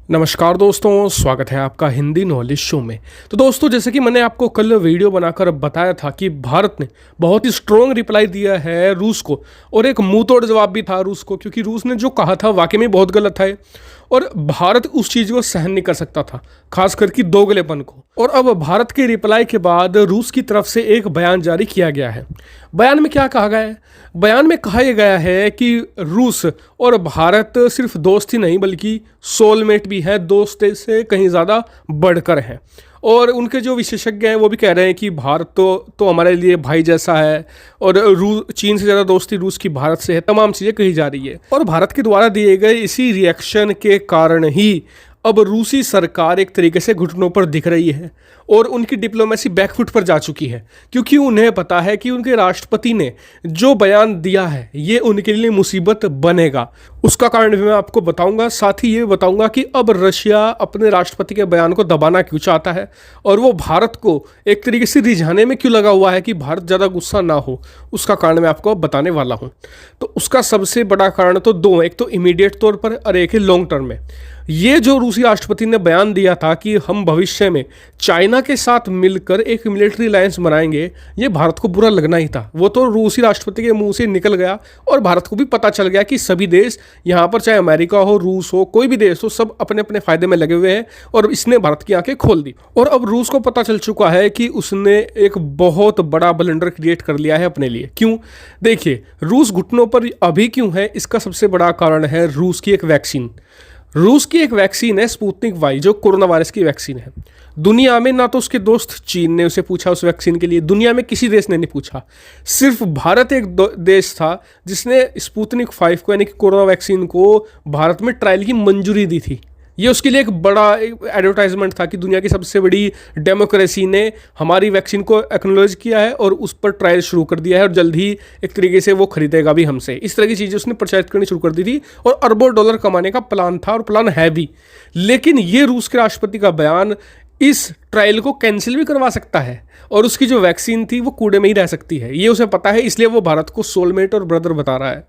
नमस्कार दोस्तों, स्वागत है आपका हिंदी नॉलेज शो में। तो दोस्तों, जैसे कि मैंने आपको कल वीडियो बनाकर बताया था कि भारत ने बहुत ही स्ट्रॉन्ग रिप्लाई दिया है रूस को, और एक मुंह तोड़ जवाब भी था रूस को, क्योंकि रूस ने जो कहा था वाकई में बहुत गलत था और भारत उस चीज़ को सहन नहीं कर सकता था, खास करके दोगलेपन को। और अब भारत के रिप्लाई के बाद रूस की तरफ से एक बयान जारी किया गया है। बयान में क्या कहा गया है? बयान में कहा यह गया है कि रूस और भारत सिर्फ दोस्त ही नहीं बल्कि सोलमेट भी है, दोस्त से कहीं ज़्यादा बढ़कर हैं। और उनके जो विशेषज्ञ हैं वो भी कह रहे हैं कि भारत तो हमारे लिए भाई जैसा है, और चीन से ज़्यादा दोस्ती रूस की भारत से है। तमाम चीज़ें कही जा रही है, और भारत के द्वारा दिए गए इसी रिएक्शन के कारण ही अब रूसी सरकार एक तरीके से घुटनों पर दिख रही है और उनकी डिप्लोमेसी बैकफुट पर जा चुकी है, क्योंकि उन्हें पता है कि उनके राष्ट्रपति ने जो बयान दिया है ये उनके लिए मुसीबत बनेगा। उसका कारण भी मैं आपको बताऊंगा, साथ ही ये बताऊंगा कि अब रशिया अपने राष्ट्रपति के बयान को दबाना क्यों चाहता है और वो भारत को एक तरीके से रिझाने में क्यों लगा हुआ है कि भारत ज़्यादा गुस्सा ना हो। उसका कारण मैं आपको अब बताने वाला हूँ। तो उसका सबसे बड़ा कारण तो दो, एक तो इमीडिएट तौर पर और एक है लॉन्ग टर्म में। ये जो रूसी राष्ट्रपति ने बयान दिया था कि हम भविष्य में चाइना के साथ मिलकर एक मिलिट्री अलायंस बनाएंगे, ये भारत को बुरा लगना ही था। वो तो रूसी राष्ट्रपति के मुंह से निकल गया और भारत को भी पता चल गया कि सभी देश यहाँ पर, चाहे अमेरिका हो, रूस हो, कोई भी देश हो, सब अपने अपने फायदे में लगे हुए हैं, और इसने भारत की आंखें खोल दी। और अब रूस को पता चल चुका है कि उसने एक बहुत बड़ा ब्लंडर क्रिएट कर लिया है अपने लिए। क्यों? देखिए, रूस घुटनों पर अभी क्यों है, इसका सबसे बड़ा कारण है रूस की एक वैक्सीन। रूस की एक वैक्सीन है स्पुतनिक वाई, जो कोरोना वायरस की वैक्सीन है। दुनिया में ना तो उसके दोस्त चीन ने उसे पूछा उस वैक्सीन के लिए, दुनिया में किसी देश ने नहीं पूछा। सिर्फ भारत एक देश था जिसने स्पुतनिक 5 को, यानी कि कोरोना वैक्सीन को, भारत में ट्रायल की मंजूरी दी थी। ये उसके लिए एक बड़ा एडवर्टाइजमेंट था कि दुनिया की सबसे बड़ी डेमोक्रेसी ने हमारी वैक्सीन को एक्नॉलेज किया है और उस पर ट्रायल शुरू कर दिया है, और जल्द ही एक तरीके से वो खरीदेगा भी हमसे। इस तरह की चीज़ें उसने प्रचारित करनी शुरू कर दी थी, और अरबों डॉलर कमाने का प्लान था, और प्लान है भी। लेकिन ये रूस के राष्ट्रपति का बयान इस ट्रायल को कैंसिल भी करवा सकता है, और उसकी जो वैक्सीन थी वो कूड़े में ही रह सकती है। ये उसे पता है, इसलिए वो भारत को सोलमेट और ब्रदर बता रहा है।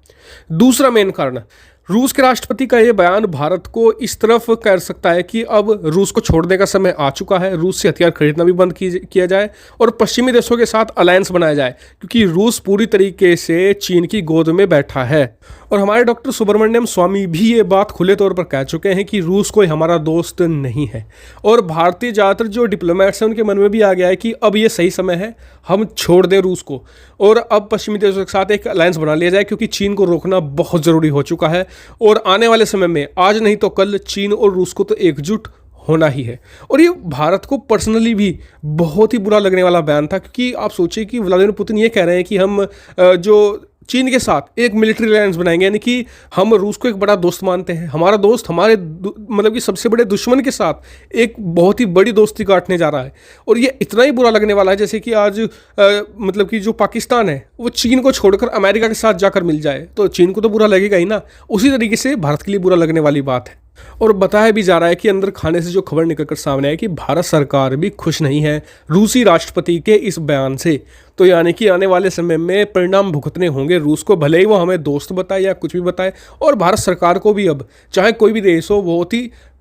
दूसरा मेन कारण, रूस के राष्ट्रपति का ये बयान भारत को इस तरफ कर सकता है कि अब रूस को छोड़ने का समय आ चुका है, रूस से हथियार खरीदना भी बंद किया जाए और पश्चिमी देशों के साथ अलायंस बनाया जाए, क्योंकि रूस पूरी तरीके से चीन की गोद में बैठा है। और हमारे डॉक्टर सुब्रमण्यम स्वामी भी ये बात खुले तौर पर कह चुके हैं कि रूस कोई हमारा दोस्त नहीं है, और भारतीय ज़्यादातर जो डिप्लोमेट्स हैं उनके मन में भी आ गया है कि अब ये सही समय है, हम छोड़ दें रूस को और अब पश्चिमी देशों के साथ एक अलायंस बना लिया जाए, क्योंकि चीन को रोकना बहुत ज़रूरी हो चुका है। और आने वाले समय में, आज नहीं तो कल, चीन और रूस को तो एकजुट होना ही है। और ये भारत को पर्सनली भी बहुत ही बुरा लगने वाला बयान था, क्योंकि आप सोचिए कि व्लादिमीर पुतिन ये कह रहे हैं कि हम जो चीन के साथ एक मिलिट्री अलायंस बनाएंगे, यानी कि हम रूस को एक बड़ा दोस्त मानते हैं, हमारा दोस्त हमारे मतलब कि सबसे बड़े दुश्मन के साथ एक बहुत ही बड़ी दोस्ती काटने जा रहा है। और ये इतना ही बुरा लगने वाला है जैसे कि आज मतलब कि जो पाकिस्तान है वो चीन को छोड़कर अमेरिका के साथ जाकर मिल जाए, तो चीन को तो बुरा लगेगा ही ना। उसी तरीके से भारत के लिए बुरा लगने वाली बात है। और बताया भी जा रहा है कि अंदर खाने से जो खबर निकलकर सामने है कि भारत सरकार भी खुश नहीं है रूसी राष्ट्रपति के इस बयान से। तो यानी कि आने वाले समय में परिणाम भुगतने होंगे रूस को, भले ही वो हमें दोस्त बताए या कुछ भी बताए। और भारत सरकार को भी अब, चाहे कोई भी देश हो, बहुत ही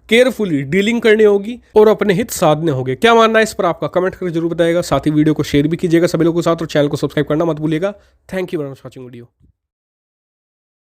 केयरफुली डीलिंग करनी होगी और अपने हित साधने होंगे। क्या मानना है इस पर आपका? कमेंट करके जरूर बताइएगा। साथ ही वीडियो को शेयर भी कीजिएगा सभी लोगों के साथ, और चैनल को सब्सक्राइब करना मत भूलिएगा। Thank you very much watching video.